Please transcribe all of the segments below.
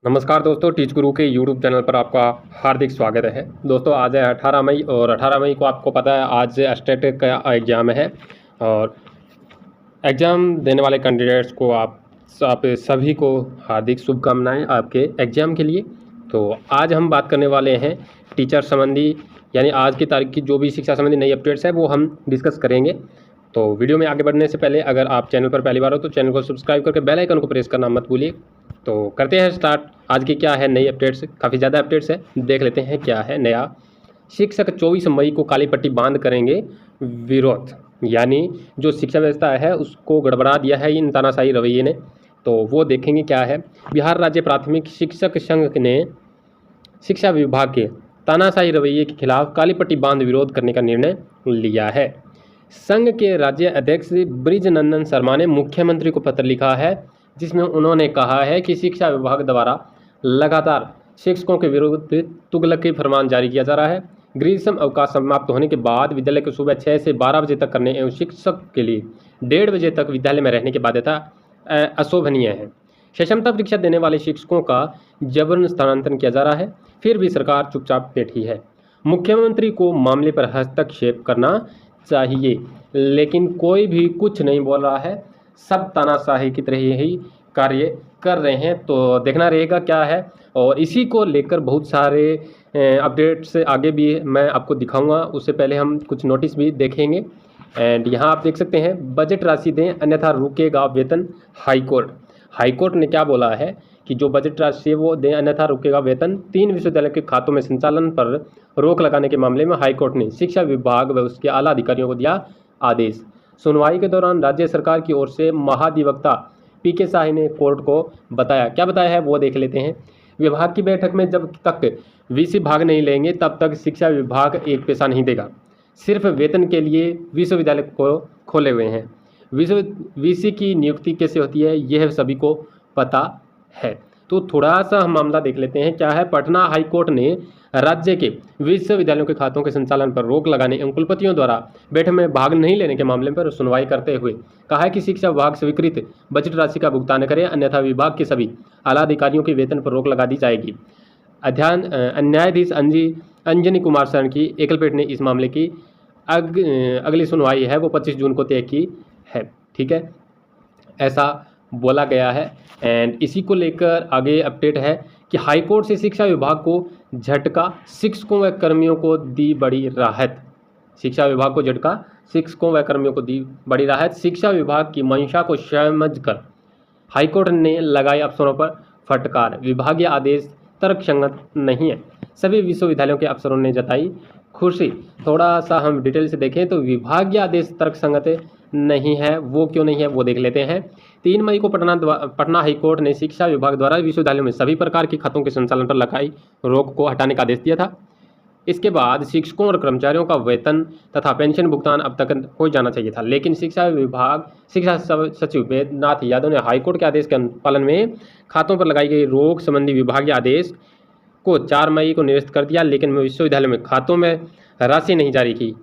नमस्कार दोस्तों, टीच गुरु के यूट्यूब चैनल पर आपका हार्दिक स्वागत है। दोस्तों आज है 18 मई और 18 मई को आपको पता है आज स्टेट का एग्ज़ाम है और एग्ज़ाम देने वाले कैंडिडेट्स को आप सभी को हार्दिक शुभकामनाएं आपके एग्ज़ाम के लिए। तो आज हम बात करने वाले हैं टीचर संबंधी यानी आज की तारीख की जो भी शिक्षा संबंधी नई अपडेट्स है वो हम डिस्कस करेंगे। तो वीडियो में आगे बढ़ने से पहले अगर आप चैनल पर पहली बार हो तो चैनल को सब्सक्राइब करके बेल आइकन को प्रेस करना मत भूलिए। तो करते हैं स्टार्ट। आज की क्या है नई अपडेट्स, काफ़ी ज़्यादा अपडेट्स है, देख लेते हैं क्या है नया। शिक्षक 24 मई को काली पट्टी बांध करेंगे विरोध, यानी जो शिक्षा व्यवस्था है उसको गड़बड़ा दिया है इन तानाशाही रवैये ने। तो वो देखेंगे क्या है। बिहार राज्य प्राथमिक शिक्षक संघ ने शिक्षा विभाग के तानाशाही रवैये के खिलाफ काली पट्टी बांध विरोध करने का निर्णय लिया है। संघ के राज्य अध्यक्ष ब्रिजनंदन शर्मा ने मुख्यमंत्री को पत्र लिखा है जिसमें उन्होंने कहा है कि शिक्षा विभाग द्वारा लगातार शिक्षकों के विरुद्ध तुगलकी फरमान जारी किया जा रहा है। ग्रीष्म अवकाश समाप्त होने के बाद विद्यालय को सुबह 6 से 12 बजे तक करने एवं शिक्षक के लिए 1:30 बजे तक विद्यालय में रहने की बाध्यता अशोभनीय है। सक्षमता परीक्षा देने वाले शिक्षकों का जबरन स्थानांतरण किया जा रहा है, फिर भी सरकार चुपचाप बैठी है। मुख्यमंत्री को मामले पर हस्तक्षेप करना चाहिए, लेकिन कोई भी कुछ नहीं बोल रहा है, सब तानाशाही की तरह ही कार्य कर रहे हैं। तो देखना रहेगा क्या है। और इसी को लेकर बहुत सारे अपडेट्स आगे भी मैं आपको दिखाऊंगा, उससे पहले हम कुछ नोटिस भी देखेंगे। एंड यहाँ आप देख सकते हैं, बजट राशि दें अन्यथा रुकेगा वेतन। हाईकोर्ट ने क्या बोला है कि जो बजट राशि है वो दें अन्यथा रुकेगा वेतन। 3 विश्वविद्यालयों के खातों में संचालन पर रोक लगाने के मामले में हाईकोर्ट ने शिक्षा विभाग व उसके आला अधिकारियों को दिया आदेश। सुनवाई के दौरान राज्य सरकार की ओर से महाधिवक्ता पीके शाही ने कोर्ट को बताया, क्या बताया है वो देख लेते हैं। विभाग की बैठक में जब तक वीसी भाग नहीं लेंगे तब तक शिक्षा विभाग एक पैसा नहीं देगा। सिर्फ वेतन के लिए विश्वविद्यालय को खोले हुए हैं। वीसी की नियुक्ति कैसे होती है यह सभी को पता है। तो थोड़ा सा हम मामला देख लेते हैं क्या है। पटना हाईकोर्ट ने राज्य के विश्वविद्यालयों के खातों के संचालन पर रोक लगाने एवं कुलपतियों द्वारा बैठक में भाग नहीं लेने के मामले पर सुनवाई करते हुए कहा है कि शिक्षा विभाग स्वीकृत बजट राशि का भुगतान करे, अन्यथा विभाग के सभी आला अधिकारियों के वेतन पर रोक लगा दी जाएगी। न्यायाधीश अंजनी कुमार शरण की एकलपीठ ने इस मामले की अगली सुनवाई है वो 25 जून को तय की है। ठीक है, ऐसा बोला गया है। एंड इसी को लेकर आगे अपडेट है कि हाईकोर्ट से शिक्षा विभाग को झटका, शिक्षकों व कर्मियों को दी बड़ी राहत। शिक्षा विभाग को झटका, शिक्षकों व कर्मियों को दी बड़ी राहत। शिक्षा विभाग की मंशा को समझकर हाईकोर्ट ने लगाई अफसरों पर फटकार। विभागीय आदेश तर्कसंगत नहीं है, सभी विश्वविद्यालयों के अफसरों ने जताई खुशी। थोड़ा सा हम डिटेल से देखें तो विभागीय आदेश तर्कसंगत नहीं है, वो क्यों नहीं है वो देख लेते हैं। 3 मई को पटना हाईकोर्ट ने शिक्षा विभाग द्वारा विश्वविद्यालयों में सभी प्रकार के खातों के संचालन पर लगाई रोक को हटाने का आदेश दिया था। इसके बाद शिक्षकों और कर्मचारियों का वेतन तथा पेंशन भुगतान अब तक हो जाना चाहिए था, लेकिन शिक्षा सचिव वेदनाथ यादव ने हाईकोर्ट के आदेश के पालन में खातों पर लगाई गई रोक संबंधी विभागीय आदेश को 4 मई को निरस्त कर दिया, लेकिन विश्वविद्यालय में खातों में राशि नहीं जारी की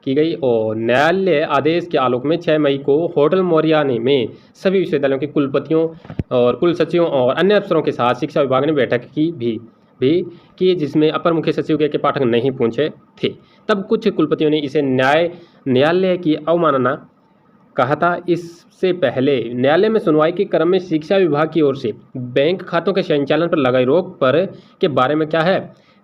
गई। और न्यायालय आदेश के आलोक में 6 मई को होटल मोरियाना में सभी विश्वविद्यालयों के कुलपतियों और कुल सचिवों और अन्य अफसरों के साथ शिक्षा विभाग ने बैठक की जिसमें अपर मुख्य सचिव के पाठक नहीं पहुंचे थे। तब कुछ कुलपतियों ने इसे न्यायालय की अवमानना कहा था। इससे पहले न्यायालय में सुनवाई के क्रम में शिक्षा विभाग की ओर से बैंक खातों के संचालन पर लगाई रोक पर के बारे में क्या है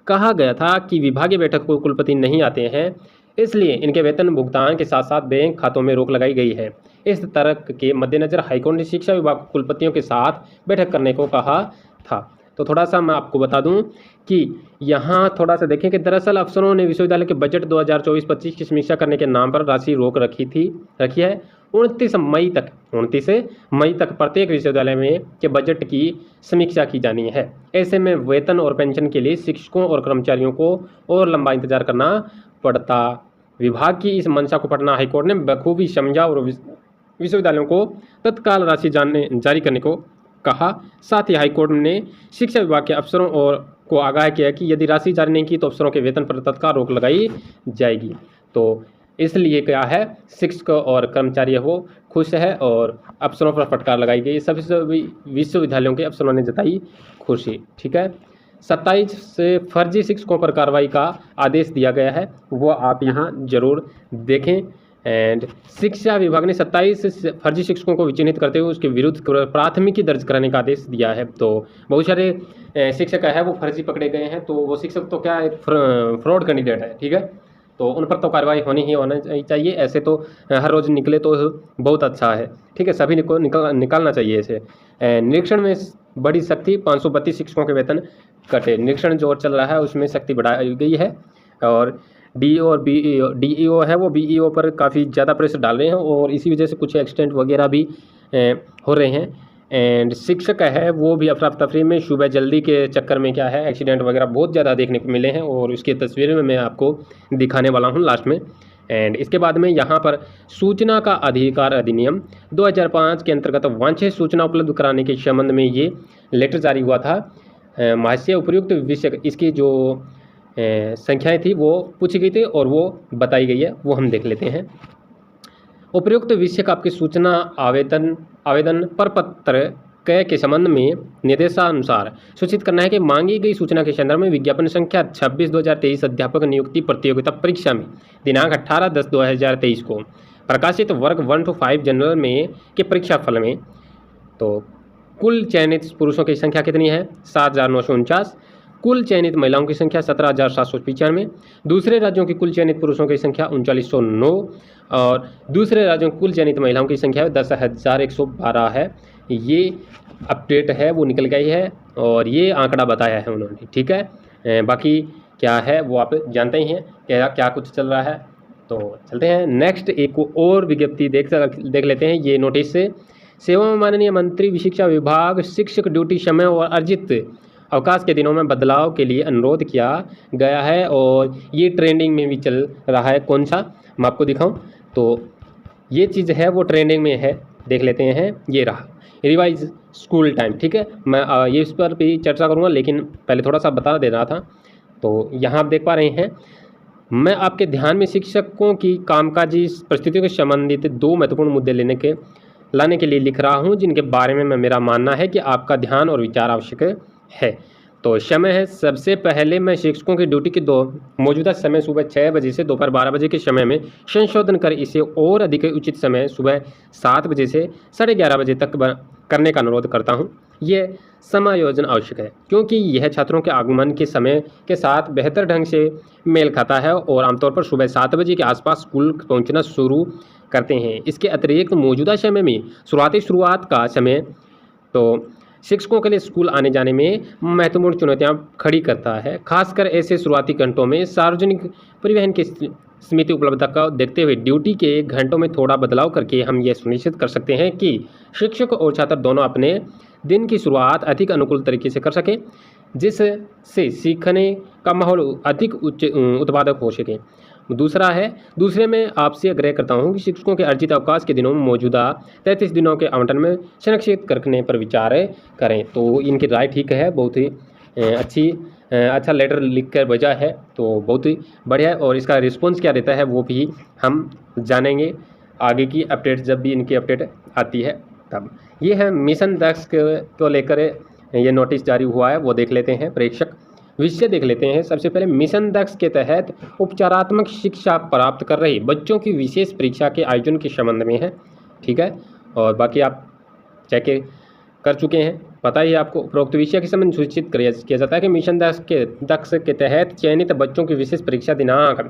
कहा गया था कि विभागीय बैठक को कुलपति नहीं आते हैं, इसलिए इनके वेतन भुगतान के साथ साथ बैंक खातों में रोक लगाई गई है। इस तर्क के मद्देनजर हाईकोर्ट ने शिक्षा विभाग को कुलपतियों के साथ बैठक करने को कहा था। तो थोड़ा सा मैं आपको बता दूं कि यहाँ थोड़ा सा देखें कि दरअसल अफसरों ने विश्वविद्यालय के बजट 2024-25 की समीक्षा करने के नाम पर राशि रोक रखी है। 29 मई तक प्रत्येक विश्वविद्यालय में के बजट की समीक्षा की जानी है। ऐसे में वेतन और पेंशन के लिए शिक्षकों और कर्मचारियों को और लंबा इंतजार करना पड़ता। विभाग की इस मंशा को पटना हाईकोर्ट ने बखूबी समझा और विश्वविद्यालयों को तत्काल राशि जारी करने को कहा। साथ ही हाईकोर्ट ने शिक्षा विभाग के अफसरों को आगाह किया कि यदि राशि जारी नहीं की तो अफसरों के वेतन पर तत्काल रोक लगाई जाएगी। तो इसलिए क्या है, शिक्षक और कर्मचारी है वो खुश है और अफसरों पर फटकार लगाई गई। सभी विश्वविद्यालयों के अफसरों ने जताई खुशी। ठीक है, 27 से फर्जी शिक्षकों पर कार्रवाई का आदेश दिया गया है, वो आप यहाँ जरूर देखें। एंड शिक्षा विभाग ने 27 फर्जी शिक्षकों को विचिन्हित करते हुए उसके विरुद्ध प्राथमिकी दर्ज कराने का आदेश दिया है। तो बहुत सारे शिक्षक है वो फर्जी पकड़े गए हैं, तो वो शिक्षक तो क्या एक फ्रॉड कैंडिडेट है। ठीक है, तो उन पर तो कार्रवाई होना चाहिए। ऐसे तो हर रोज़ निकले तो बहुत अच्छा है। ठीक है, सभी को निकालना चाहिए इसे। निरीक्षण में बड़ी सख्ती, 532 शिक्षकों के वेतन कटे। निरीक्षण जो चल रहा है उसमें सख्ती बढ़ाई गई है और डीईओ और डीईओ है वो बीईओ पर काफ़ी ज़्यादा प्रेशर डाल रहे हैं और इसी वजह से कुछ एक्सीडेंट वगैरह भी हो रहे हैं। एंड शिक्षक है वो भी अफरा तफरी में सुबह जल्दी के चक्कर में क्या है एक्सीडेंट वगैरह बहुत ज़्यादा देखने को मिले हैं और उसकी तस्वीरें में मैं आपको दिखाने वाला हूँ लास्ट में। एंड इसके बाद में यहाँ पर सूचना का अधिकार अधिनियम 2005 के अंतर्गत वांछित सूचना उपलब्ध कराने के संबंध में ये लेटर जारी हुआ था। महाशय उपयुक्त विषय इसकी जो संख्याएं थी वो पूछी गई थी और वो बताई गई है, वो हम देख लेते हैं। उपयुक्त विषय का आपकी सूचना आवेदन पर पत्र के संबंध में निर्देशानुसार सूचित करना है कि मांगी गई सूचना के संदर्भ में विज्ञापन संख्या 26/2023 अध्यापक नियुक्ति प्रतियोगिता परीक्षा में दिनांक 18/10/2023 को प्रकाशित वर्ग 1 to 5 जनरल में के परीक्षा फल में तो कुल चयनित पुरुषों की संख्या कितनी है 7,949, कुल चयनित महिलाओं की संख्या 17,795, दूसरे राज्यों की कुल चयनित पुरुषों की संख्या 3909 और दूसरे राज्यों की कुल चयनित महिलाओं की संख्या 10,112 है। ये अपडेट है वो निकल गई है और ये आंकड़ा बताया है उन्होंने। ठीक है, बाकी क्या है वो आप जानते ही हैं क्या कुछ चल रहा है। तो चलते हैं नेक्स्ट एक और विज्ञप्ति देख लेते हैं। ये नोटिस से सेवा में माननीय मंत्री शिक्षा विभाग शिक्षक ड्यूटी समय और अर्जित अवकाश के दिनों में बदलाव के लिए अनुरोध किया गया है और ये ट्रेंडिंग में भी चल रहा है। कौन सा मैं आपको दिखाऊं, तो ये चीज़ है वो ट्रेंडिंग में है, देख लेते हैं। ये रहा रिवाइज स्कूल टाइम। ठीक है, मैं ये इस पर भी चर्चा करूँगा लेकिन पहले थोड़ा सा बता देना था। तो यहाँ आप देख पा रहे हैं, मैं आपके ध्यान में शिक्षकों की कामकाजी परिस्थितियों के संबंधित 2 महत्वपूर्ण मुद्दे लाने के लिए लिख रहा हूँ, जिनके बारे में मेरा मानना है कि आपका ध्यान और विचार आवश्यक है। तो समय है, सबसे पहले मैं शिक्षकों की ड्यूटी के मौजूदा समय सुबह 6 बजे से दोपहर 12 बजे के समय में संशोधन कर इसे और अधिक उचित समय सुबह 7 बजे से 11:30 बजे तक करने का अनुरोध करता हूं। ये समायोजन आवश्यक है क्योंकि यह छात्रों के आगमन के समय के साथ बेहतर ढंग से मेल खाता है और आमतौर पर सुबह 7 बजे के आसपास स्कूल पहुंचना शुरू करते हैं। इसके अतिरिक्त मौजूदा समय में शुरुआत का समय तो शिक्षकों के लिए स्कूल आने जाने में महत्वपूर्ण चुनौतियां खड़ी करता है। खासकर ऐसे शुरुआती घंटों में सार्वजनिक परिवहन की सीमित उपलब्धता को देखते हुए ड्यूटी के घंटों में थोड़ा बदलाव करके हम ये सुनिश्चित कर सकते हैं कि शिक्षक और छात्र दोनों अपने दिन की शुरुआत अधिक अनुकूल तरीके से कर सकें, जिससे सीखने का माहौल अधिक उत्पादक हो सके। दूसरे में आपसे आग्रह करता हूं कि शिक्षकों के अर्जित अवकाश के दिनों में मौजूदा 33 दिनों के आवंटन में संरक्षित करने पर विचार करें। तो इनकी राय ठीक है, बहुत ही अच्छा लेटर लिख कर भेजा है, तो बहुत ही बढ़िया है। और इसका रिस्पॉन्स क्या रहता है वो भी हम जानेंगे आगे की अपडेट, जब भी इनकी अपडेट आती है तब। ये है मिशन दक्ष को लेकर ये नोटिस जारी हुआ है, वो देख लेते हैं। प्रेक्षक विषय देख लेते हैं। सबसे पहले मिशन दक्ष के तहत उपचारात्मक शिक्षा प्राप्त कर रहे बच्चों की विशेष परीक्षा के आयोजन के संबंध में है। ठीक है, और बाकी आप चेक कर चुके हैं, पता ही आपको। उपरोक्त विषय के संबंध सूचित किया जाता है कि मिशन दक्ष के तहत चयनित बच्चों की विशेष परीक्षा दिनांक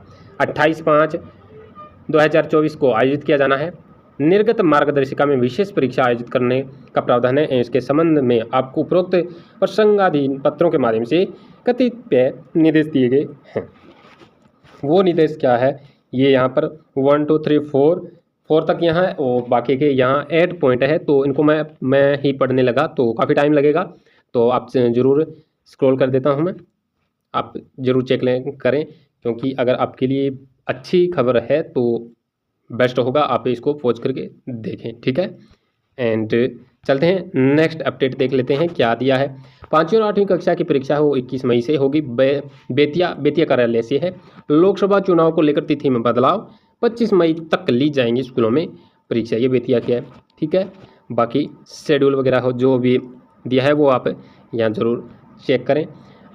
28/5/2024 को आयोजित किया जाना है। निर्गत मार्गदर्शिका में विशेष परीक्षा आयोजित करने का प्रावधान है। इसके संबंध में आपको उपरोक्त प्रसंगाधीन पत्रों के माध्यम से कतिपय निर्देश दिए गए हैं। वो निर्देश क्या है, ये यहाँ पर 1 2 3 4 तक यहाँ है और बाकी के यहाँ 8 पॉइंट है। तो इनको मैं ही पढ़ने लगा तो काफ़ी टाइम लगेगा, तो आप ज़रूर स्क्रॉल कर देता हूँ मैं, आप ज़रूर चेक करें क्योंकि अगर आपके लिए अच्छी खबर है तो बेस्ट होगा आप इसको पॉज करके देखें। ठीक है, एंड चलते हैं नेक्स्ट अपडेट देख लेते हैं क्या दिया है। 5वीं और 8वीं कक्षा की परीक्षा वो 21 मई से होगी। बेतिया कार्यालय से है। लोकसभा चुनाव को लेकर तिथि में बदलाव, 25 मई तक ली जाएंगी स्कूलों में परीक्षा, ये बेतिया की है। ठीक है, बाकी शेड्यूल वगैरह हो जो भी दिया है वो आप यहाँ ज़रूर चेक करें।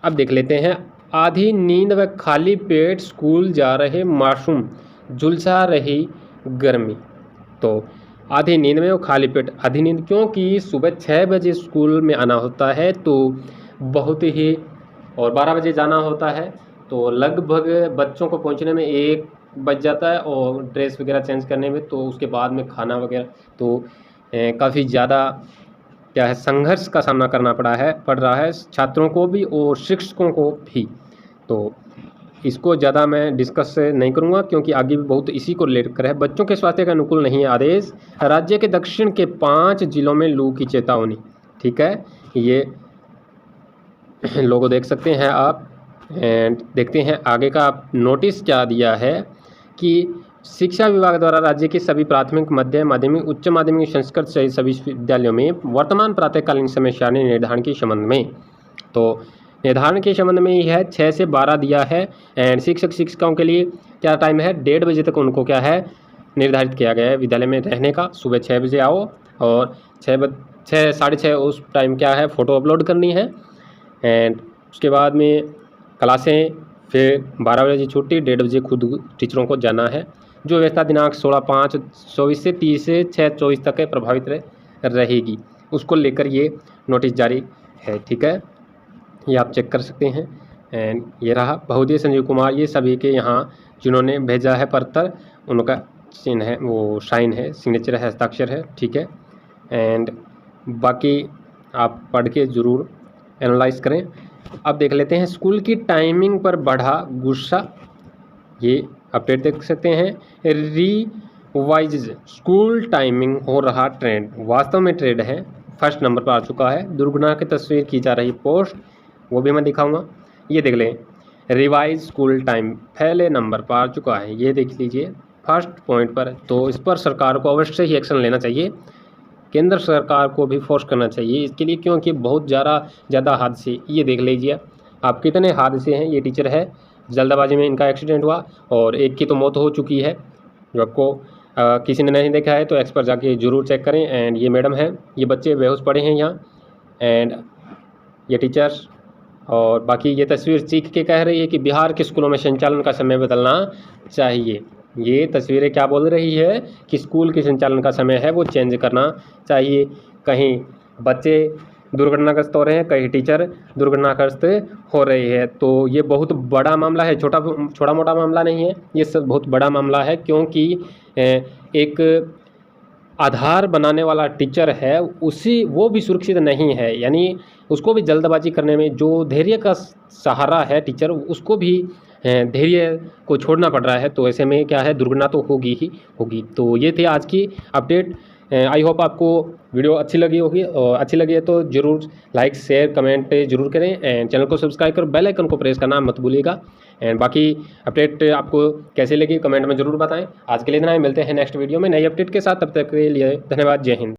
अब देख लेते हैं, आधी नींद व खाली पेट स्कूल जा रहे मासूम झुलसा रही गर्मी। तो आधी नींद में और खाली पेट, आधी नींद क्योंकि सुबह 6 बजे स्कूल में आना होता है तो बहुत ही, और 12 बजे जाना होता है तो लगभग बच्चों को पहुंचने में 1 बज जाता है, और ड्रेस वगैरह चेंज करने में, तो उसके बाद में खाना वगैरह, तो काफ़ी ज़्यादा क्या है संघर्ष का सामना करना पड़ रहा है छात्रों को भी और शिक्षकों को भी। तो इसको ज़्यादा मैं डिस्कस नहीं करूँगा क्योंकि आगे भी बहुत इसी को रिलेट कर है। बच्चों के स्वास्थ्य के अनुकूल नहीं है आदेश, राज्य के दक्षिण के 5 जिलों में लू की चेतावनी। ठीक है, ये लोगो देख सकते हैं आप, एंड देखते हैं आगे का नोटिस क्या दिया है कि शिक्षा विभाग द्वारा राज्य के सभी प्राथमिक, मध्य माध्यमिक, उच्च माध्यमिक, संस्कृत सहित सभी विद्यालयों में वर्तमान प्रातःकालीन समय सारणी निर्धारण के संबंध में, तो निर्धारण के संबंध में ही है 6 से 12 दिया है। एंड शिक्षक शिक्षिकाओं के लिए क्या टाइम है, 1:30 बजे तक उनको क्या है निर्धारित किया गया है विद्यालय में रहने का। सुबह 6 बजे आओ और 6 साढ़े 6 उस टाइम क्या है फ़ोटो अपलोड करनी है, एंड उसके बाद में क्लासें, फिर 12 बजे छुट्टी, 1:30 बजे खुद टीचरों को जाना है। जो व्यवस्था दिनांक 16/5/24 से 30/6/24 तक प्रभावित रहेगी, उसको लेकर ये नोटिस जारी है। ठीक है, ये आप चेक कर सकते हैं। एंड ये रहा बहुदेव संजीव कुमार, ये सभी के यहाँ जिन्होंने भेजा है पत्र, उनका चिन्ह है, वो साइन है, सिग्नेचर है, हस्ताक्षर है। ठीक है, एंड बाकी आप पढ़ के ज़रूर एनालाइज करें। अब देख लेते हैं, स्कूल की टाइमिंग पर बढ़ा गुस्सा, ये अपडेट देख सकते हैं। रिवाइज स्कूल टाइमिंग हो रहा ट्रेंड, वास्तव में ट्रेंड है, फर्स्ट नंबर पर आ चुका है। दुर्घटना की तस्वीर की जा रही पोस्ट, वो भी मैं दिखाऊंगा। ये देख लें, रिवाइज स्कूल टाइम पहले नंबर पर आ चुका है, ये देख लीजिए फर्स्ट पॉइंट पर। तो इस पर सरकार को अवश्य ही एक्शन लेना चाहिए, केंद्र सरकार को भी फोर्स करना चाहिए इसके लिए, क्योंकि बहुत ज़्यादा हादसे, ये देख लीजिए आप कितने हादसे हैं। ये टीचर है, जल्दबाजी में इनका एक्सीडेंट हुआ और एक की तो मौत हो चुकी है। जो आपको किसी ने नहीं देखा है तो एक्सपर्ट जाके ज़रूर चेक करें। एंड ये मैडम है, ये बच्चे बेहोश पड़े हैं यहाँ, एंड ये टीचर्स, और बाकी ये तस्वीर चीख के कह रही है कि बिहार के स्कूलों में संचालन का समय बदलना चाहिए। ये तस्वीरें क्या बोल रही है कि स्कूल के संचालन का समय है वो चेंज करना चाहिए। कहीं बच्चे दुर्घटनाग्रस्त हो रहे हैं, कहीं टीचर दुर्घटनाग्रस्त हो रही है, तो ये बहुत बड़ा मामला है, छोटा मोटा मामला नहीं है, ये सब बहुत बड़ा मामला है। क्योंकि एक आधार बनाने वाला टीचर है, वो भी सुरक्षित नहीं है, यानी उसको भी जल्दबाजी करने में, जो धैर्य का सहारा है टीचर, उसको भी धैर्य को छोड़ना पड़ रहा है। तो ऐसे में क्या है, दुर्घटना तो होगी ही होगी। तो ये थी आज की अपडेट। आई होप आपको वीडियो अच्छी लगी होगी, और अच्छी लगी है तो ज़रूर लाइक शेयर कमेंट ज़रूर करें, एंड चैनल को सब्सक्राइब कर बेल आइकन को प्रेस करना मत भूलिएगा। एंड बाकी अपडेट आपको कैसे लगी कमेंट में ज़रूर बताएं। आज के लिए इतना ही, मिलते हैं नेक्स्ट वीडियो में नई अपडेट के साथ, तब तक के लिए धन्यवाद, जय हिंद।